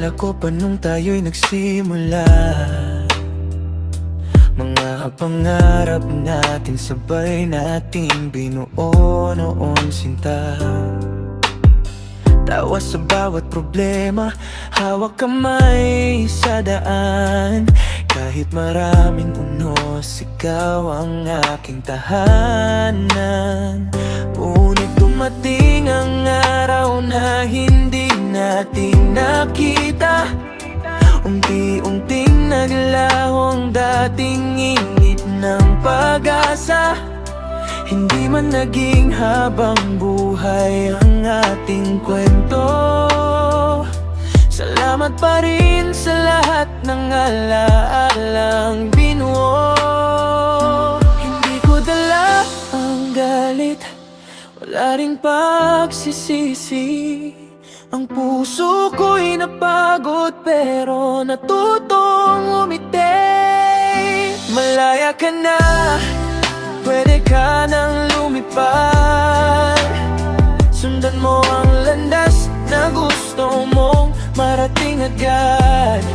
Akala ko pa nung tayo'y nagsimula, mga pangarap natin sabay nating binuo noon sinta. Tawa sa bawat problema, hawak kamay sa daan. Kahit maraming unos, ikaw ang aking tahanan. Ngunit dumating ang araw na hindi natin nakita. Unti-unting naglaho ang dating init ng pag-asa. Hindi man naging habang buhay ang ating kwento. Salamat pa rin sa lahat ng alaalang binuo. Hindi ko dala ang galit, wala ring pagsisisi. Ang puso ko'y napagod pero natutong umiti. Malaya ka na, pwede ka nang lumipad. Sundan mo ang landas na gusto mong marating agad.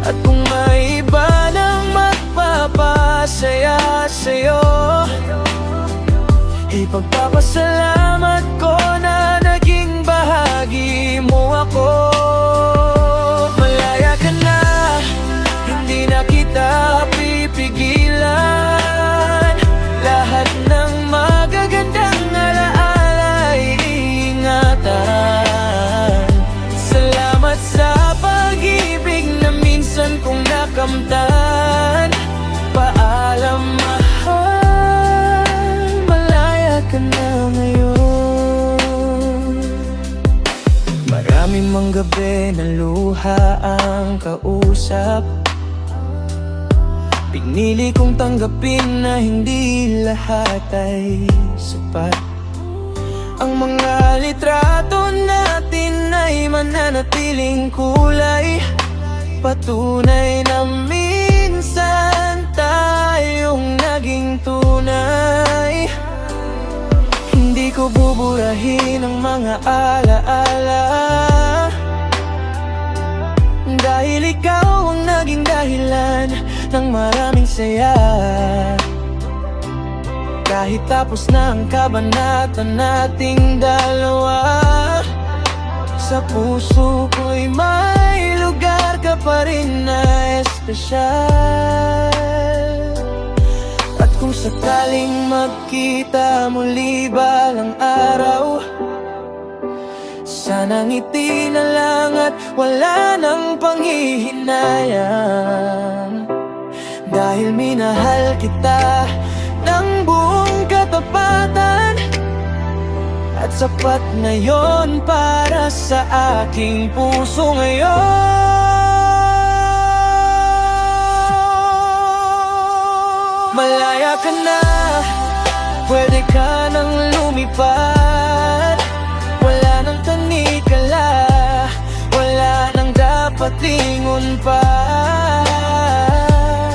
At kung may iba nang magpapasaya sa'yo, ipagpapasalamat ko na naging bahagi mo ako. Malaya ka na, hindi na kita pipigilan. Lahat ng magagandang alaala iingatan. Salamat sa pag-ibig na minsan kong nakamtan. Paalam mahal, malaya ka na ngayon. Maraming mang gabi na luha ang kausap. Pinili kong tanggapin na hindi lahat ay sapat. Ang mga litrato natin ay mananatiling kulay. Patunay na minsan tayong naging tunay. Hindi ko buburahin ang mga alaala, dahil ikaw ang naging dahilan ng maraming saya. Kahit tapos na ang kabanata nating dalawa, sa puso ko'y may lugar ka pa rin na espesyal. At kung sakaling magkita muli balang araw, sana ngiti na lang at wala nang panghihinayang. Dahil minahal kita ng buong katapatan, at sapat na yon para sa aking puso ngayon. Malaya ka na, pwede ka nang lumipad. Wala nang tanikala, wala nang dapat lingon pa.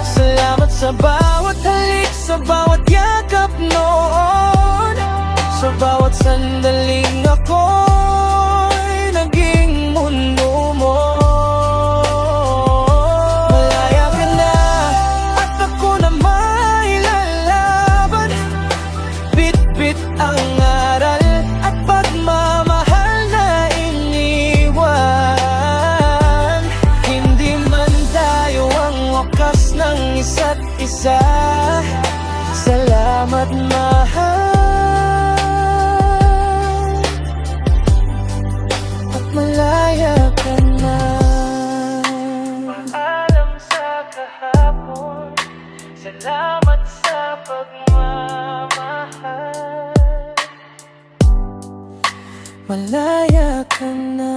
Salamat sa bawat halik, sa bawat yakap noon, sa bawat sandaling ako'y naging mundo mo. Malaya ka na, at ako na may lalaban. Bit-bit ang aral at pagmamahal na iniwan. Hindi man tayo ang wakas ng isa't isa. Salamat mahal, at malaya ka na. Paalam sa kahapon, salamat sa pagmamahal. Malaya ka na.